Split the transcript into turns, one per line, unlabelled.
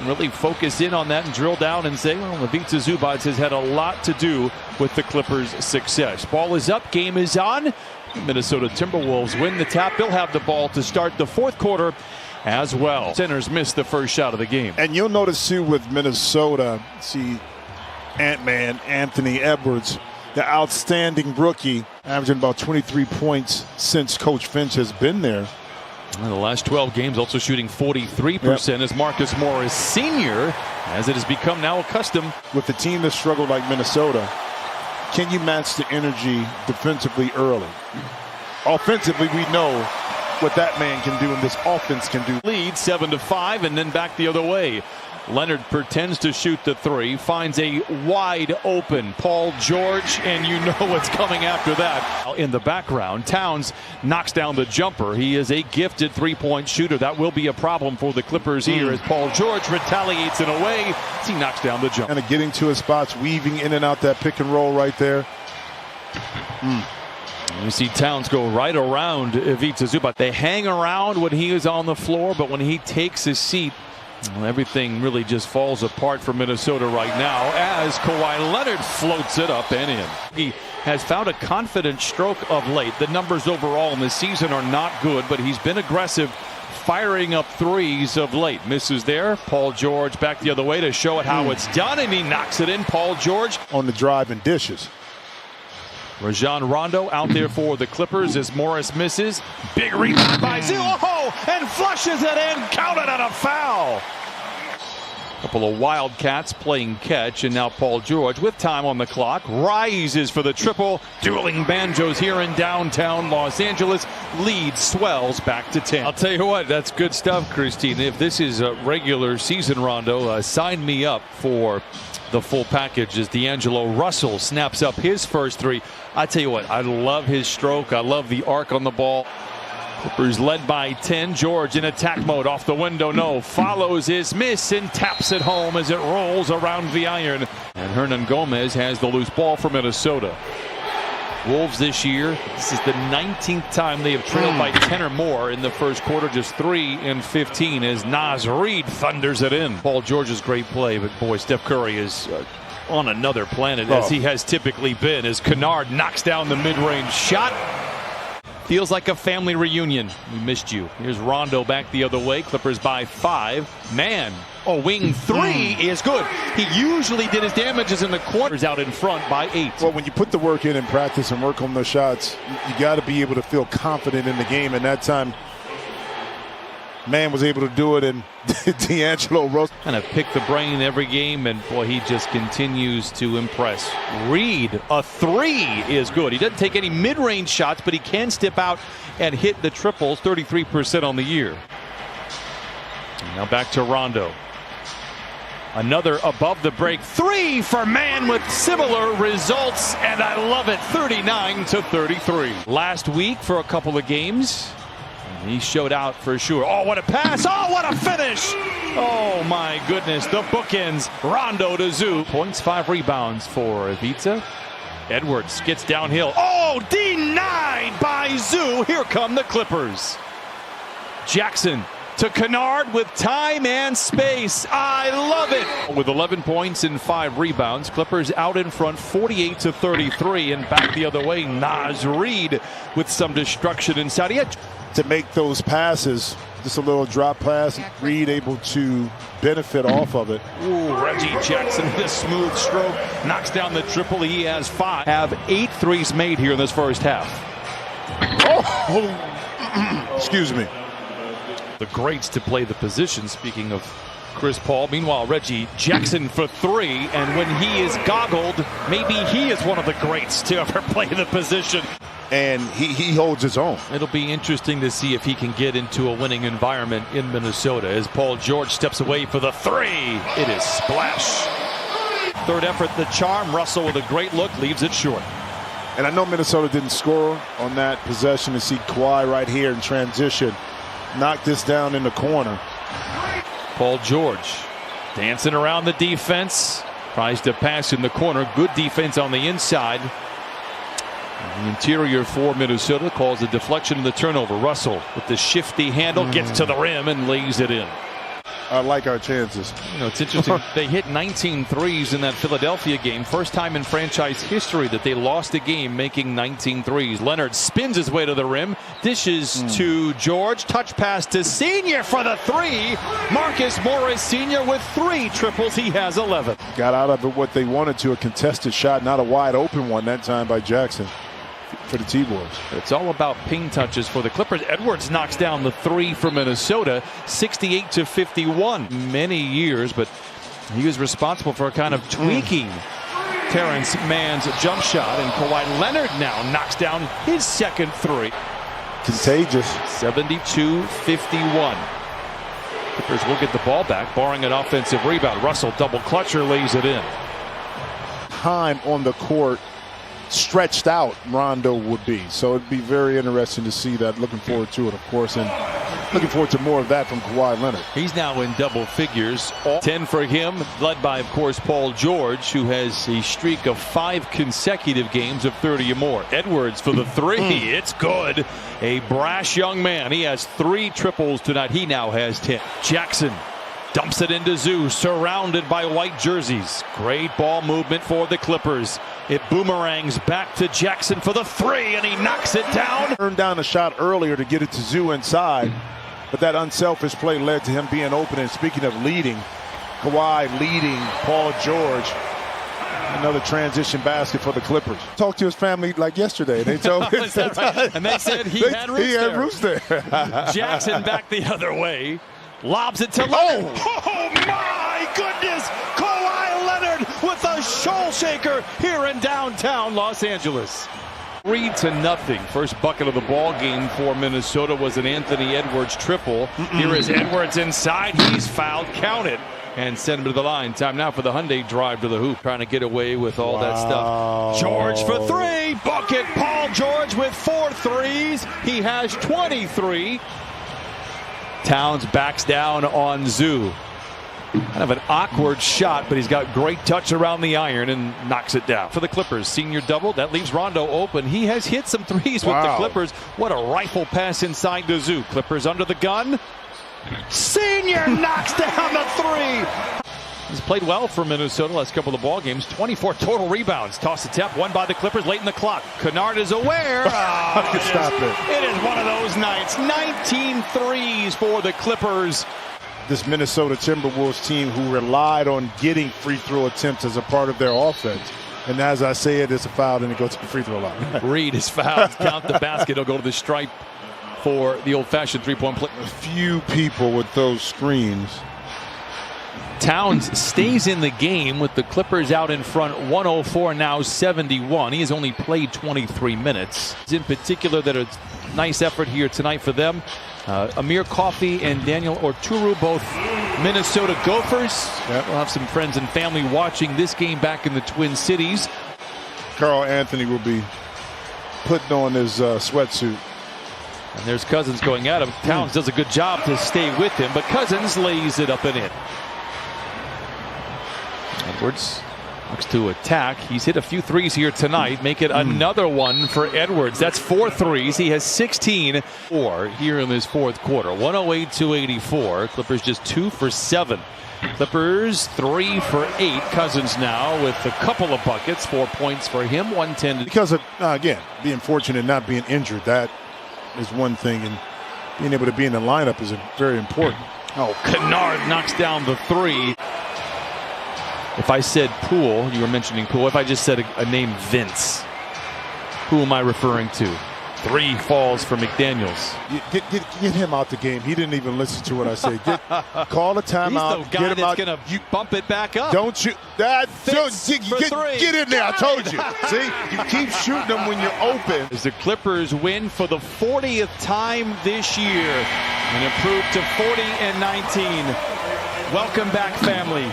really focus in on that and drill down and say, well, Ivica Zubac has had a lot to do with the Clippers' success. Ball is up, game is on. Minnesota Timberwolves win the tap. They'll have the ball to start the fourth quarter as well. Centers missed the first shot of the game.
And you'll notice too with Minnesota, see Ant-Man Anthony Edwards, the outstanding rookie, averaging about 23 points since Coach Finch has been there.
In the last 12 games, also shooting 43% as Marcus Morris Sr., as it has become now a custom.
With the team that struggled like Minnesota, can you match the energy defensively early? Offensively, we know what that man can do and this offense can do.
Lead 7-5 and then back the other way. Leonard pretends to shoot the three, finds a wide open Paul George, and you know what's coming after that. In the background, Towns knocks down the jumper. He is a gifted three-point shooter. That will be a problem for the Clippers here as Paul George retaliates in a way as he knocks down the jumper.
Kind of getting to his spots, weaving in and out that pick and roll right there.
You see Towns go right around Ivica Zubac. They hang around when he is on the floor, but when he takes his seat, well, everything really just falls apart for Minnesota right now as Kawhi Leonard floats it up and in. He has found a confident stroke of late. The numbers overall in the season are not good, but he's been aggressive, firing up threes of late. Misses there. Paul George back the other way to show it how it's done, and he knocks it in. Paul George
on the drive and dishes.
Rajon Rondo out there for the Clippers as Morris misses. Big rebound by Zoo. Oh, and flushes it in. Counted on a foul. Couple of Wildcats playing catch, and now Paul George with time on the clock rises for the triple. Dueling banjos here in downtown Los Angeles. Lead swells back to 10. I'll tell you what, that's good stuff, Christine. If this is a regular season, Rondo, sign me up for the full package as D'Angelo Russell snaps up his first three. I tell you what, I love his stroke. I love the arc on the ball. Clippers led by 10. George in attack mode off the window. No. Follows his miss and taps it home as it rolls around the iron. And Hernan Gomez has the loose ball for Minnesota. Wolves this year, this is the 19th time they have trailed by 10 or more in the first quarter. Just 3 and 15 as Naz Reid thunders it in. Paul George's great play, but boy, Steph Curry is on another planet as he has typically been as Kennard knocks down the mid-range shot. Feels like a family reunion. We missed you. Here's Rondo back the other way. Clippers by 5. Man, a wing three is good. He usually did his damages in the corners out in front by 8.
Well, when you put the work in and practice and work on those shots, you got to be able to feel confident in the game. And that time, man was able to do it, and D'Angelo Russell
kind of pick the brain every game, and boy, he just continues to impress. Reid, a three is good. He doesn't take any mid-range shots, but he can step out and hit the triples. 33% on the year. Now back to Rondo. Another above the break three for man with similar results, and I love it. 39-33. Last week for a couple of games, he showed out for sure. Oh, what a pass. Oh, what a finish. Oh, my goodness. The bookends. Rondo to Zoo. Points, 5 rebounds for Ivica. Edwards gets downhill. Oh, denied by Zoo. Here come the Clippers. Jackson to Kennard with time and space. I love it. With 11 points and 5 rebounds, Clippers out in front 48-33, and back the other way. Naz Reid with some destruction inside. He had
to make those passes, just a little drop pass. Reid able to benefit off of it.
Ooh, Reggie Jackson with a smooth stroke knocks down the triple. He has 5. Have 8 threes made here in this first half.
Oh, excuse me.
The greats to play the position, speaking of Chris Paul. Meanwhile, Reggie Jackson for 3, and when he is goggled, maybe he is one of the greats to ever play the position.
And he holds his own.
It'll be interesting to see if he can get into a winning environment in Minnesota as Paul George steps away for the 3. It is splash. Third effort, the charm. Russell with a great look, leaves it short.
And I know Minnesota didn't score on that possession. To see Kawhi right here in transition knock this down in the corner.
Paul George dancing around the defense. Tries to pass in the corner. Good defense on the inside. The interior for Minnesota calls a deflection and the turnover. Russell with the shifty handle gets to the rim and lays it in.
I like our chances.
You know, it's interesting. They hit 19 threes in that Philadelphia game. First time in franchise history that they lost a game making 19 threes. Leonard spins his way to the rim. Dishes to George. Touch pass to Senior for the three. Marcus Morris Senior with 3 triples. He has 11.
Got out of it what they wanted to, a contested shot, not a wide open one that time by Jackson for the T-Wolves.
It's all about ping touches for the Clippers. Edwards knocks down the 3 for Minnesota, 68-51. Many years, but he was responsible for kind of tweaking Terrence Mann's jump shot, and Kawhi Leonard now knocks down his second 3.
Contagious.
72-51. Clippers will get the ball back, barring an offensive rebound. Russell double clutcher lays it in.
Time on the court stretched out Rondo would be. So it'd be very interesting to see that. Looking forward to it, of course, and looking forward to more of that from Kawhi Leonard.
He's now in double figures. 10 for him, led by, of course, Paul George, who has a streak of 5 consecutive games of 30 or more. Edwards for the 3. It's good. A brash young man. He has 3 triples tonight. He now has 10. Jackson dumps it into Zoo, surrounded by white jerseys. Great ball movement for the Clippers. It boomerangs back to Jackson for the 3, and he knocks it down.
Turned down a shot earlier to get it to Zoo inside, but that unselfish play led to him being open. And speaking of leading, Kawhi leading Paul George. Another transition basket for the Clippers. Talked to his family like yesterday. They told me,
right? And they said he had roots there. Jackson back the other way. Lobs it to Leonard. Oh my goodness! Kawhi Leonard with a shoal shaker here in downtown Los Angeles. 3-0. First bucket of the ball game for Minnesota was an Anthony Edwards triple. Here is Edwards inside. He's fouled. Count it. And send him to the line. Time now for the Hyundai drive to the hoop. Trying to get away with all that stuff. George for 3. Bucket. Paul George with 4 threes. He has 23. Towns backs down on Zoo. Kind of an awkward shot, but he's got great touch around the iron and knocks it down. For the Clippers, Senior double. That leaves Rondo open. He has hit some threes with the Clippers. What a rifle pass inside to Zoo. Clippers under the gun. Senior knocks down the 3. He's played well for Minnesota last couple of ball games. 24 total rebounds. Toss attempt, won by the Clippers late in the clock. Kennard is aware.
Stop it.
It is one of those nights. 19 threes for the Clippers.
This Minnesota Timberwolves team who relied on getting free throw attempts as a part of their offense. And as I say it, it's a foul and it goes to the free throw line.
Reed is fouled. Count the basket. He'll go to the stripe for the old-fashioned three-point play.
A few people with those screens.
Towns stays in the game with the Clippers out in front 104 now 71. He has only played 23 minutes. In particular, that a nice effort here tonight for them. Amir KAWHI and Daniel Orturu, both Minnesota Gophers.
Yep.
We'll have some friends and family watching this game back in the Twin Cities.
Carl Anthony will be putting on his sweatsuit.
And there's Cousins going at him. Towns does a good job to stay with him, but Cousins lays it up and in. Edwards looks to attack. He's hit a few threes here tonight. Make it another one for Edwards. That's 4 threes. He has 16 here in this fourth quarter. 108-84. Clippers just 2 for 7. Clippers 3 for 8. Cousins now with a couple of buckets. 4 points for him. 110.
Because of, again, being fortunate not being injured. That is one thing. And being able to be in the lineup is very important.
Oh, Kennard knocks down the 3. If I said Poole, you were mentioning Poole. If I just said a name, Vince, who am I referring to? 3 falls for McDaniels.
Get him out the game. He didn't even listen to what I said. Call a timeout.
He's the guy that's going to bump it back up.
Don't shoot. Get in there. I told you. See, you keep shooting them when you're open.
As the Clippers win for the 40th time this year and improve to 40-19. Welcome back, family.